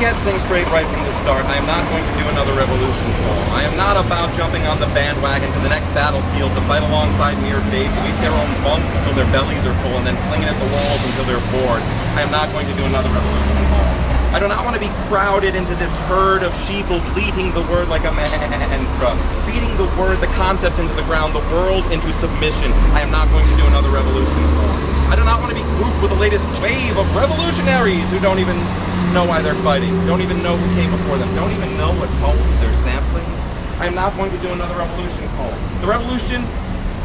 get things straight right from the start. I am not going to do another revolution poem. I am not about jumping on the bandwagon to the next battlefield to fight alongside mere babes who eat their own bunk until their bellies are full and then fling it at the walls until they're bored. I am not going to do another revolution poem. I do not want to be crowded into this herd of sheeple bleating the word like a mantra, feeding the word, the concept into the ground, the world into submission. I am not going to do another revolution poem. I do not want to be grouped with the latest wave of revolutionaries who don't even know why they're fighting, don't even know who came before them, don't even know what poem they're sampling. I am not going to do another revolution poem. The revolution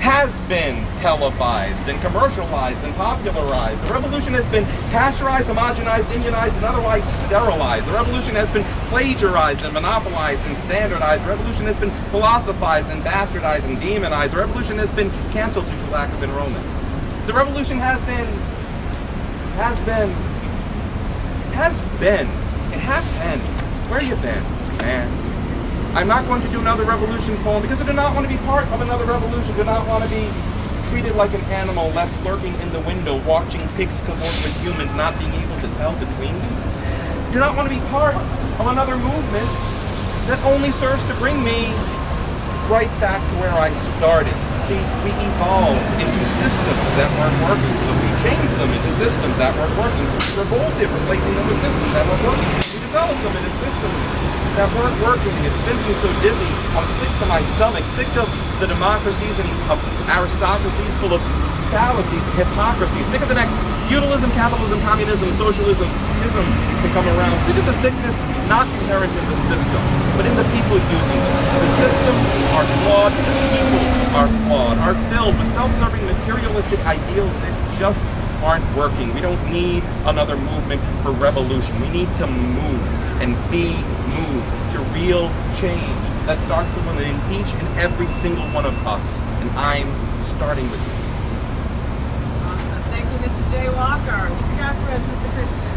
has been televised and commercialized and popularized. The revolution has been pasteurized, homogenized, immunized, and otherwise sterilized. The revolution has been plagiarized and monopolized and standardized. The revolution has been philosophized and bastardized and demonized. The revolution has been canceled due to lack of enrollment. The revolution has been. Where you been, man? I'm not going to do another revolution poem because I do not want to be part of another revolution. I do not want to be treated like an animal left lurking in the window, watching pigs cavort with humans, not being able to tell between them. I do not want to be part of another movement that only serves to bring me right back to where I started. See, we evolved into systems that weren't working, so we changed them into systems that weren't working. So we revolted, replacing them with systems that weren't working. We developed them into systems that weren't working. It spins me so dizzy. I'm sick to my stomach, sick of the democracies and of aristocracies full of fallacies and hypocrisy, sick of the next feudalism, capitalism, communism, socialism, schism to come around, sick of the sickness not inherent in the systems, but in the people using them. The systems are flawed, the people are flawed, are filled with self-serving materialistic ideals that just aren't working. We don't need another movement for revolution. We need to move and be moved to real change that starts within each and every single one of us. And I'm starting with you. Awesome. Thank you, Mr. J. Walker. What you got for us, Mr. Christian?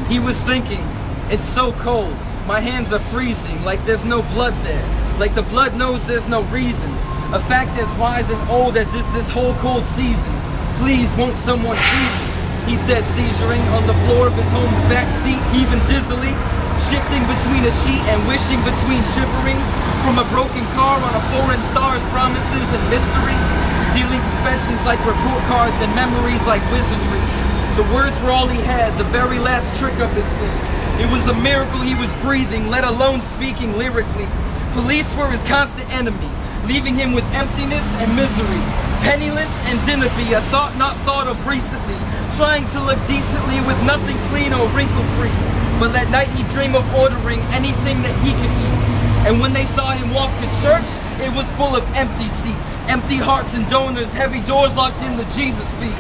He was thinking, it's so cold. My hands are freezing, like there's no blood there. Like the blood knows there's no reason. A fact as wise and old as this whole cold season. Please, won't someone feed me? He said, seizuring on the floor of his home's back seat, even dizzily, shifting between a sheet and wishing between shiverings, from a broken car on a foreign star's promises and mysteries, dealing confessions like report cards and memories like wizardry. The words were all he had, the very last trick up his thing. It was a miracle he was breathing, let alone speaking lyrically. Police were his constant enemy, leaving him with emptiness and misery. Penniless and dinner-be, a thought not thought of recently, trying to look decently with nothing clean or wrinkle-free. But that night he'd dream of ordering anything that he could eat. And when they saw him walk to church, it was full of empty seats, empty hearts and donors, heavy doors locked in the Jesus feet.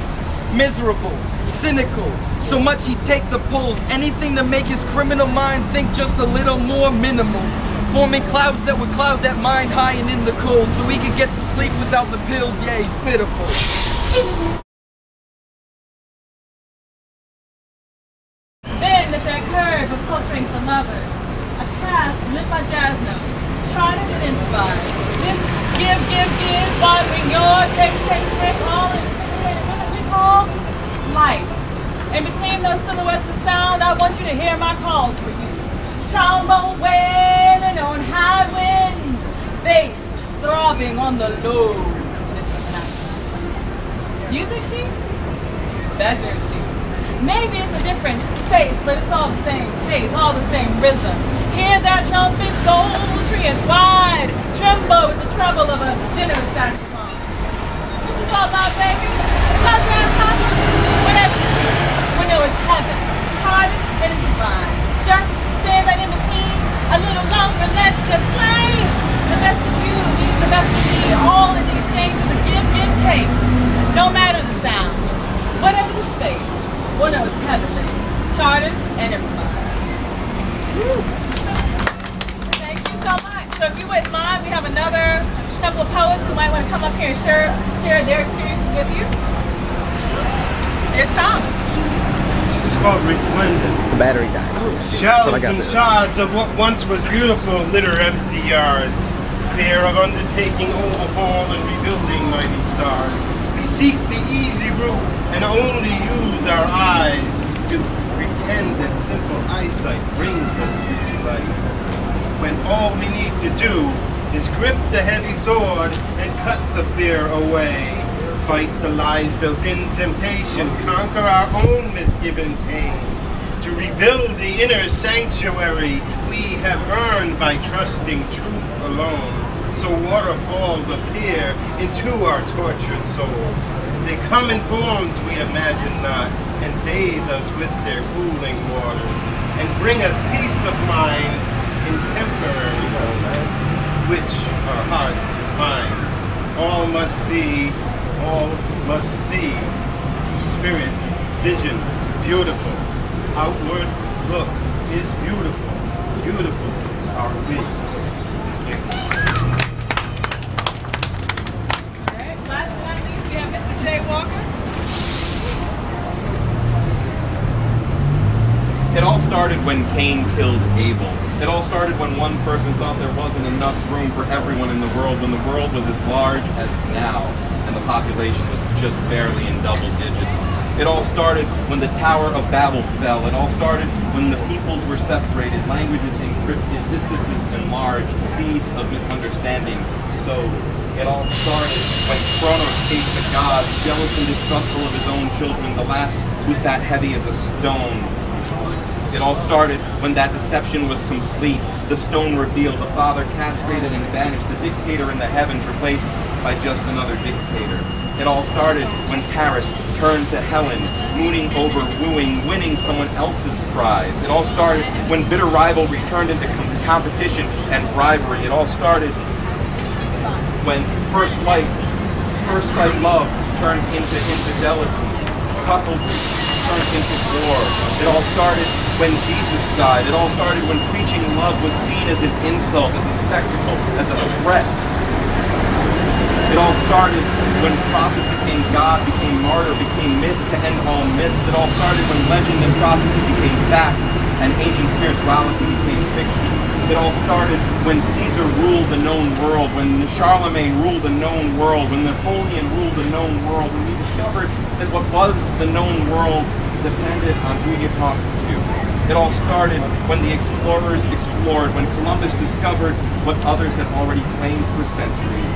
Miserable, cynical, so much he'd take the pulls, anything to make his criminal mind think just a little more minimal. Forming clouds that would cloud that mind high and in the cold, so he could get to sleep without the pills. Yeah, he's pitiful. Then at that curve of culturing for lovers, a path lit by jazz notes, trodden and improvised. Just give, bothering your take, all in what we call life. In between those silhouettes of sound, I want you to hear my calls for you. Trombone wailing on high winds, bass throbbing on the low mystic nights. Music sheets, bedroom sheets. Maybe it's a different space, but it's all the same pace, all the same rhythm. Hear that trumpet sultry and wide, tremble with the treble of a generous saxophone. This is all about, baby. It's all jazz concert. Whatever the sheet, we know it's heaven. Hard and improvised. Just stand right in between, a little longer, let's just play. The best of you, the best of me, all in the exchange of the give, take. No matter the sound, whatever the space, we'll know it's heavenly, chartered and improvised. Thank you so much. So if you wouldn't mind, we have another couple of poets who might want to come up here and share their experiences with you. Here's Tom. It's called Resplendent. The battery died. Shells and shards of what once was beautiful litter empty yards. Fear of undertaking overhaul and rebuilding mighty stars. We seek the easy route and only use our eyes. to pretend that simple eyesight brings us to light, when all we need to do is grip the heavy sword and cut the fear away, fight the lies built in temptation, conquer our own misgiven pain, to rebuild the inner sanctuary we have earned by trusting truth alone. So waterfalls appear into our tortured souls. They come in forms we imagine not, and bathe us with their cooling waters, and bring us peace of mind in temporary moments, which are hard to find. All must be, all must see. Spirit, vision, beautiful. Outward look is beautiful. Beautiful are we. Last but not least, we have Mr. Jay Walker. It all started when Cain killed Abel. It all started when one person thought there wasn't enough room for everyone in the world, when the world was as large as now, and the population was just barely in double digits. It all started when the Tower of Babel fell. It all started when the peoples were separated, languages encrypted, distances enlarged, seeds of misunderstanding sowed. It all started when Kronos faced the gods, jealous and distrustful of his own children, the last who sat heavy as a stone. It all started when that deception was complete. The stone revealed, the Father castrated and banished, the dictator in the heavens replaced by just another dictator. It all started when Paris turned to Helen, mooning over wooing, winning someone else's prize. It all started when bitter rivalry turned into competition and bribery. It all started when first sight love turned into infidelity, cuckoldry turned into war. It all started when Jesus died. It all started when preaching love was seen as an insult, as a spectacle, as a threat. It all started when prophet became God, became martyr, became myth to end all myths. It all started when legend and prophecy became fact, and ancient spirituality became fiction. It all started when Caesar ruled the known world, when Charlemagne ruled the known world, when Napoleon ruled the known world, when we discovered that what was the known world depended on who you talked to. It all started when the explorers explored, when Columbus discovered what others had already claimed for centuries.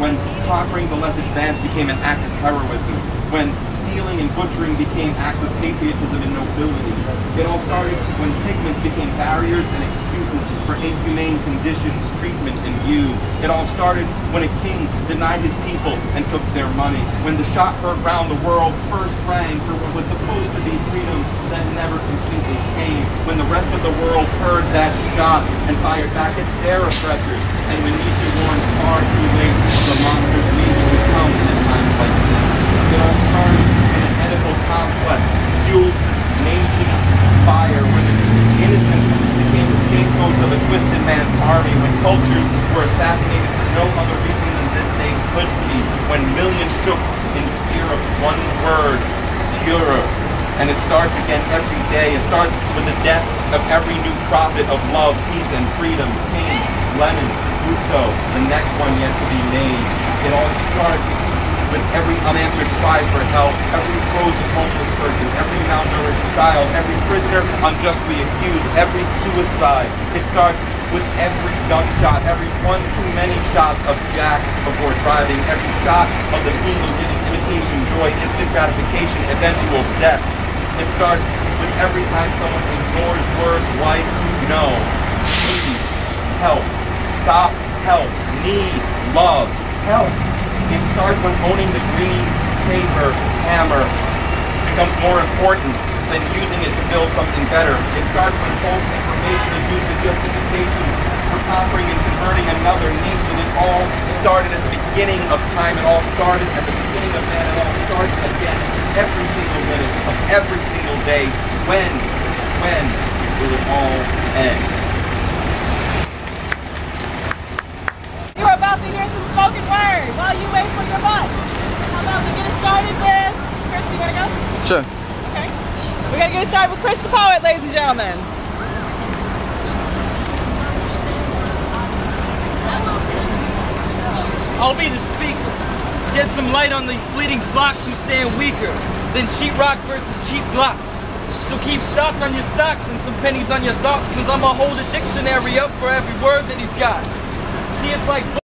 When conquering the less advanced became an act of heroism, when stealing and butchering became acts of patriotism and nobility. It all started when pigments became barriers and excuses for inhumane conditions, treatment, and views. It all started when a king denied his people and took their money. When the shot heard round the world first rang for what was supposed to be freedom that never completely came. When the rest of the world heard that shot and fired back at their oppressors. And when Nietzsche warned far too late, the monsters we will come in times like this. It all started in an Oedipal complex, fueled nation fire, when innocent became the scapegoats of a twisted man's army, when cultures were assassinated for no other reason than that they could be, when millions shook in fear of one word, Führer. And it starts again every day. It starts with the death of every new prophet of love, peace, and freedom. King, Lenin, Rousseau, the next one yet to be named. It all starts with every unanswered cry for help, every frozen homeless person, every malnourished child, every prisoner unjustly accused, every suicide. It starts with every gunshot, every one too many shots of Jack before driving, every shot of the needle giving imitation joy, instant gratification, eventual death. It starts with every time someone ignores words like no, please, help, stop, help, need, love, help. It starts when owning the green paper hammer becomes more important than using it to build something better. It starts when false information is used as justification for conquering and converting another nation. It all started at the beginning of time. It all started at the beginning of man. It all starts again every single minute of every single day. When will it all end? You're about to hear some spoken word while you wait for your bus. How about we get it started with Chris? You wanna go? Sure. Okay. We're gonna get it started with Chris the Poet, ladies and gentlemen. I'll be the speaker. Shed some light on these fleeting flocks who stand weaker than sheetrock versus cheap Glocks. So keep stock on your stocks and some pennies on your thoughts, cause I'ma hold a dictionary up for every word that he's got. See, it's like